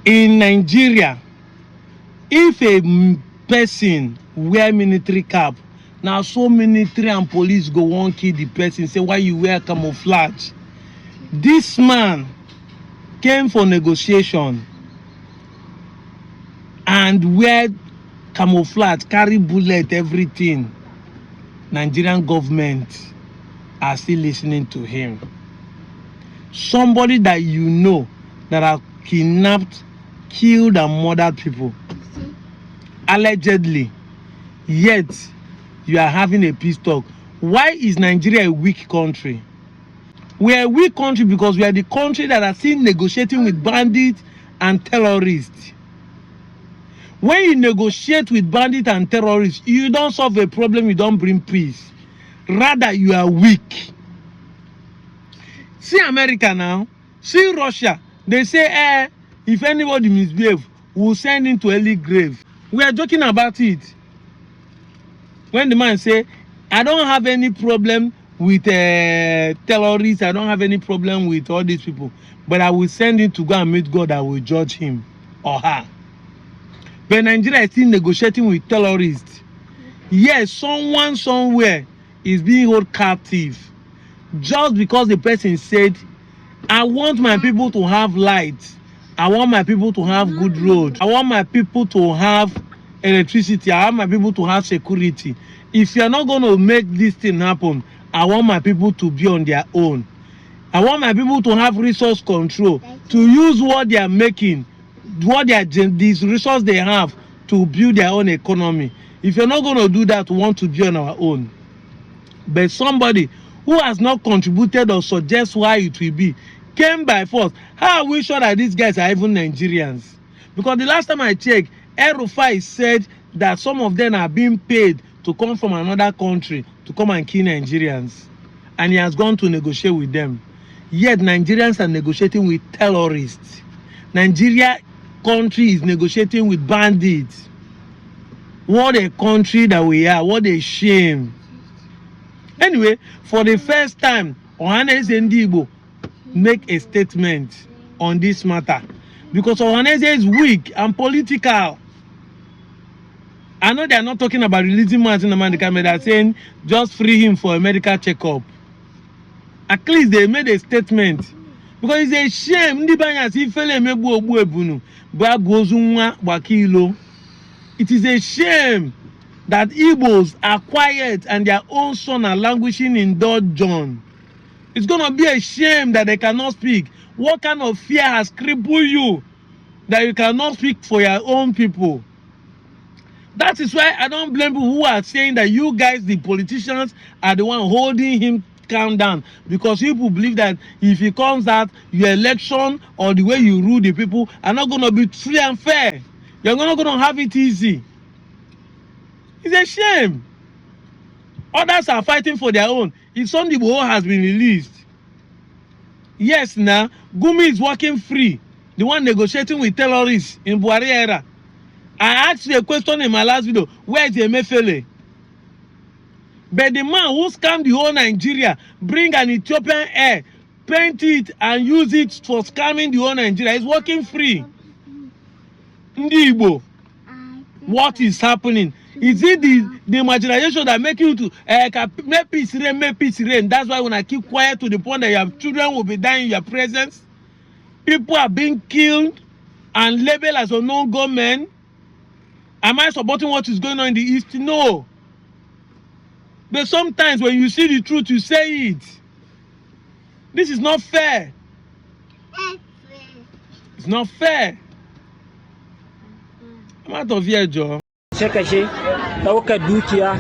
In Nigeria, if a person wear military cap, now so military and police go won't kill the person, say why you wear camouflage. This man came for negotiation and wear camouflage, carry bullet, everything. Nigerian government are still listening to him. Somebody that you know that have kidnapped, killed and murdered people, allegedly, yet you are having a peace talk. Why is Nigeria a weak country? We are a weak country because we are the country that are still negotiating with bandits and terrorists. When you negotiate with bandits and terrorists, you don't solve a problem, you don't bring peace. Rather, you are weak. See America now, see Russia. They say, if anybody misbehave, we'll send him to early grave. We are joking about it. When the man say, I don't have any problem with terrorists, I don't have any problem with all these people, but I will send him to go and meet God, I will judge him or her. But Nigeria is still negotiating with terrorists. Yes, someone somewhere is being held captive just because the person said, I want my people to have light. I want my people to have good road. I want my people to have electricity. I want my people to have security. If you're not going to make this thing happen, I want my people to be on their own. I want my people to have resource control, to use what they are making, these resources they have to build their own economy. If you're not going to do that, we want to be on our own. But somebody who has not contributed or suggests why it will be came by force. How are we sure that these guys are even Nigerians? Because the last time I checked, El-Rufai said that some of them are being paid to come from another country to come and kill Nigerians. And he has gone to negotiate with them. Yet Nigerians are negotiating with terrorists. Nigeria country is negotiating with bandits. What a country that we are. What a shame. Anyway, for the first time, Ohanaeze and Igbo make a statement on this matter. Because Ohanaeze is weak and political. I know they are not talking about releasing Mazi Nnamdi. They are saying just free him for a medical checkup. At least they made a statement. Because it's a shame. It is a shame that Igbos are quiet and their own son are languishing in dungeon. It's going to be a shame that they cannot speak. What kind of fear has crippled you that you cannot speak for your own people? That is why I don't blame people who are saying that you guys, the politicians, are the one holding him calm down. Because people believe that if he comes out, your election or the way you rule the people are not going to be free and fair. You're not going to have it easy. It's a shame. Others are fighting for their own. If Sunday has been released, yes, now Gumi is working free. The one negotiating with terrorists in Buhari era. I asked you a question in my last video. Where is Emefiele? But the man who scammed the whole Nigeria, bring an Ethiopian air, paint it and use it for scamming the whole Nigeria, is working free. Ndi Igbo, what is happening? Is it the marginalization that make you to make peace reign, make peace reign? That's why when I keep quiet to the point that your children will be dying in your presence, people are being killed and labeled as unknown gunmen. Am I supporting what is going on in the East? No. But sometimes when you see the truth, you say it. This is not fair. It's not fair. I'm out of here, Joe. Kashe ɗaukar dukiya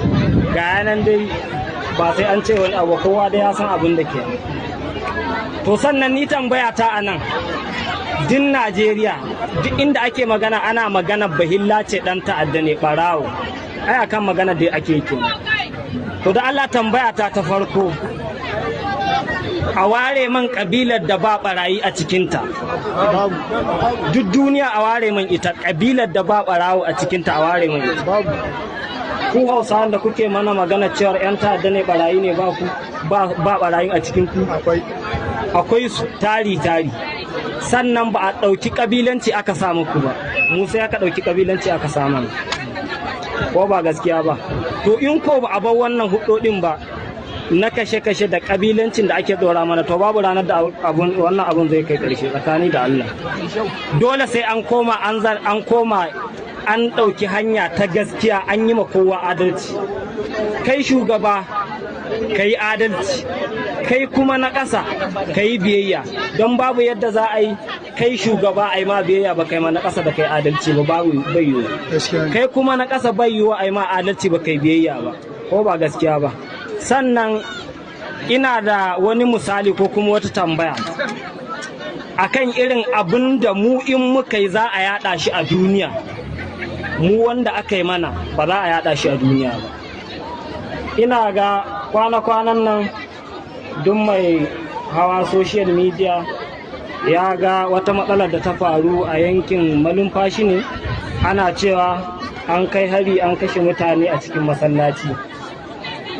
ga yanan dai ba sai an ce wani abu kowa da ya san abin da ke. To sannan ni tambaya ta anan din Najeriya duk inda ake magana ana magana bahilla ce dan ta'adda ne barawo. Ai akan magana dai ake kenan. To da Allah tambaya ta farko a ware man kabilar da ba barayi a cikinta. Duk duniya a ware man ita kabilar da ba barawo a cikinta a ware man ita. Ku Hausawan da kuke mana magana cewa yan ta'adda ne barayi ne ba ku ba barayin a cikin ku. akwai su tari sannan ba a ɗauki ƙabilanci aka samu ku ba, mu sai aka ɗauki ƙabilanci aka samu, ko ba gaskiya ba. To in ko ba a bar wannan hudodin ba na kashe-kashe da ƙabilancin da ake ɗora mana, to babu ranar da wannan abun zai kai ƙarshe tsakani da Allah. Dole sai an koma an ɗauki hanya ta gaskiya, an yi ma kowa adalci. Kai shugaba ka yi adalci, kai kuma na ƙasa ka yi biyayya, don babu yadda za a yi kai shugaba a yi ma biyayya ba kai ma na ƙasa da kai adalci ba, babu bai yiwu. Kai kuma na ƙasa bai yiwu a yi ma adalci ba kai biyayya ba, ko ba gaskiya ba. Sannan ina da wani misali ko kuma wata tambaya akan irin abin da mu in muka yi za a yada shi a duniya, mu wanda aka yi mana ba za a yada shi a duniya ba. Ina ga kwana-kwanan nan duk mai hawa social media ya ga wata matsalar da ta faru a yankin malumfashi ne, ana cewa an kai hari an kashe mutane a cikin masallaci.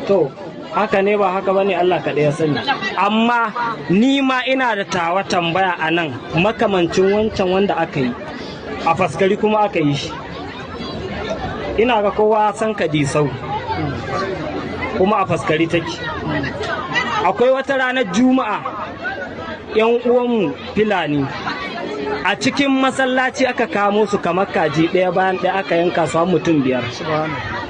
To haka ne ba haka bane, Allah kaɗai ya sani. Amma ni ma ina da tawa tambaya a nan makamancin wancan wanda aka yi a faskari kuma aka yi shi. Ina ga kowa san Kadisau kuma a faskari take. Akwai wata ranar Juma'a 'yan uwanmu Fulani a cikin masallaci aka kamo su kamar kaji ɗaya bayan ɗaya, aka yanka su mutum 5.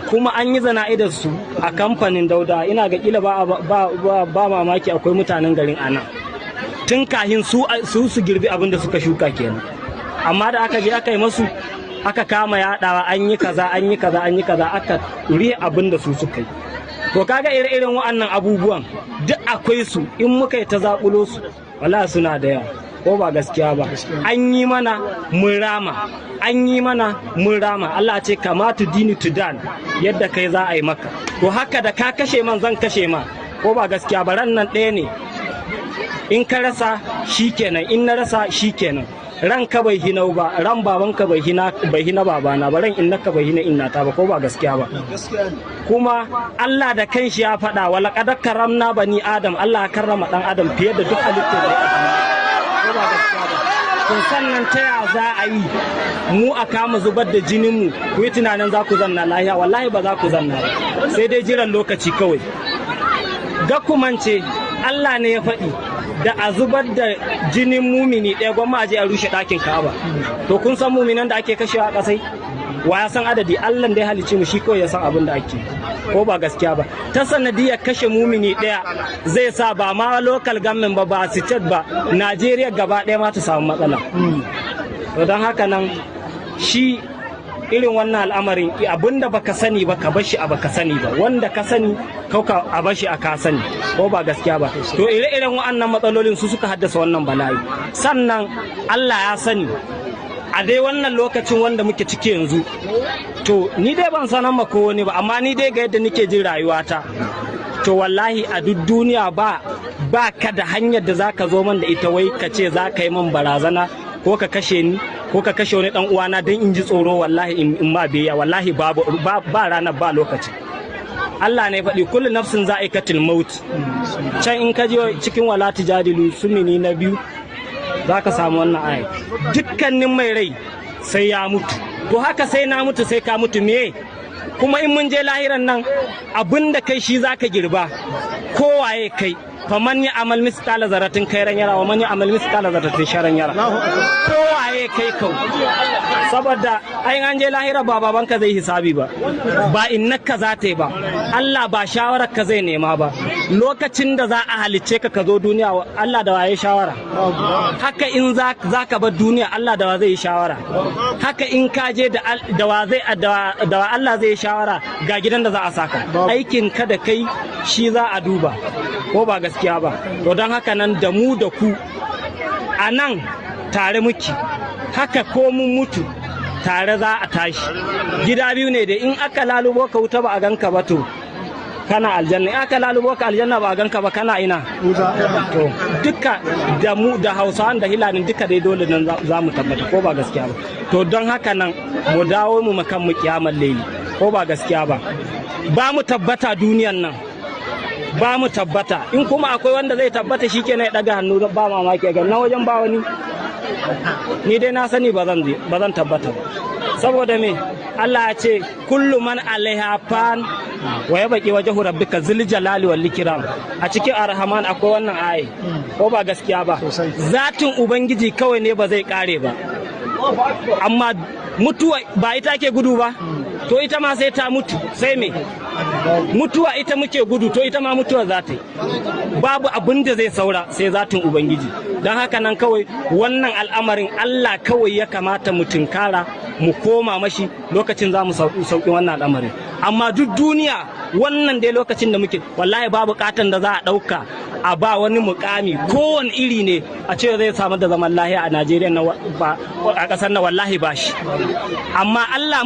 Kuma an yi zana'idar su a kamfanin Dauda. Ina ga kila ba mamaki akwai mutanen garin anan tun kahin su girbi abin da suka shuka kenan. Amma da aka je aka yi masu, aka kama yaɗawa, an yi kaza aka rihe abin da su suka yi. To kaga ire-iren wa'annan abubuwan duk akwai su, in muka yi ta zaƙulo su wala suna da yawa, ko ba gaskiya ba. An yi mana mun rama, an yi mana mun rama. Allah ce kamatu dini tudan, yadda kai za a yi maka. To haka da ka kashe man zan kashe ma, ko ba gaskiya ba. Ran nan ɗaya ne, in ka rasa shikenan, in na rasa shikenan. Ranka bai hinau ba, ran babanka bai hina babana ba, ran innaka bai hina innata ba, ko ba gaskiya ba. Kuma Allah da kanshi ya faɗa wa laqad karamna bani adam, Allah ya karrama dan adam fiye da duk halittar da ya, ko ba gaskiya ba. To sannan ta ya za a yi mu a kama zubar da jinin mu, ku yi tunanin za ku zanna lahiya? Wallahi ba za ku zanna ba, sai dai jiran lokaci kawai. Ga kumance Allah ne ya faɗi da a zubar da jinin mumini ɗaya gwamma a je a rushe ɗakin Ka'aba. To kun san muminan da ake kashewa a ƙasai? Wa ya san adadi? Allah da ya halicci mu shi kawai ya san abin da ake, ko ba gaskiya ba. Ta sanadiyar kashe mumini ɗaya zai sa ba ma local government ba state ba, Najeriya gaba ɗaya ma ta samu matsala. To don haka nan shi irin wannan al'amarin, abinda baka sani ba ka bashi a baka sani ba, wanda ka sani kauka a bashi a ka sani, ko ba gaskiya ba. To ire-iren wa'annan matsalolin su suka haddasa wannan bala'i. Sannan Allah ya sani a dai wannan lokacin wanda muke ciki yanzu, to ni dai ban sanan ma ko wani ba, amma ni dai ga yadda nake jin rayuwata, to wallahi a duk duniya ba ka da hanyar da zaka zo man da ita wai ka ce za ka yi man barazana ko ka kashe ni ko ka kashe wani dan uwana don in ji tsoro, wallahi in ma biya, wallahi ba ranar ba lokaci. Allah ne faɗi kullu nafsin za'iqatul maut. Can in ka je cikin wala tijadilu sumini na 2 za ka samu wannan aya. Dukkanin mai rai sai ya mutu. To haka sai na mutu sai ka mutu me? Kuma in mun je lahiran nan abinda kai shi za ka girba, kowaye kai. Faman ya amal misqala zaratin khairan yara wa man ya amal misqala zaratin sharran yara. Kowaye kai kau, saboda ai an je lahira ba babanka zai hisabi ba innaka za ta yi ba, Allah ba shawarar ka zai nema ba. Lokacin da za a halicce ka zo duniya, Allah da waye shawara? Haka in za ka bar duniya, Allah da wa zai yi shawara? Haka in ka je da wa Allah zai yi shawara ga gidan da za a saka? Aikin ka da kai shi za a duba, ko ba gaskiya ba. To don haka nan da mu da ku a nan tare muke, haka ko mun mutu tare za a tashi. Gida biyu ne da in aka lalubo ka wuta ba a ganka ba to kana aljanna, in aka lalubo ka aljanna ba a ganka ba kana ina? To duka da mu da Hausawan da Hilanin duka dai dole nan za mu tabbata, ko ba gaskiya ba. To don haka nan mu dawo mu makan mu kiyamar laili, ko ba gaskiya ba. Ba mu tabbata duniyan nan ba mu tabbata, in kuma akwai wanda zai tabbata shi ke na ya ɗaga hannu ba mamaki ga na wajen ba wani, ni dai na sani ba zan tabbata ba, saboda me Allah ya ce kullu man alaiha fan wa ya baki wajhu rabbika zil jalali wal ikram. A cikin arhaman akwai wannan aye, ko ba gaskiya ba, zatin ubangiji kawai ne ba zai kare ba, amma mutuwa ba ita ke gudu ba, to ita ma sai ta mutu, sai me mutuwa ita muke gudu, to ita ma mutuwa za ta yi, babu abin da zai saura sai zatin ubangiji. Don haka nan kawai wannan al'amarin Allah kawai ya kamata mu tunkara, mu koma mashi, lokacin za mu sauki wannan al'amarin. Amma duk duniya wannan dai lokacin da muke, wallahi babu bukatan da za a ɗauka a ba wani mukami kowane iri ne a ce zai samar da zaman lahiya a Najeriya a ƙasar na, wallahi ba shi. Amma Allah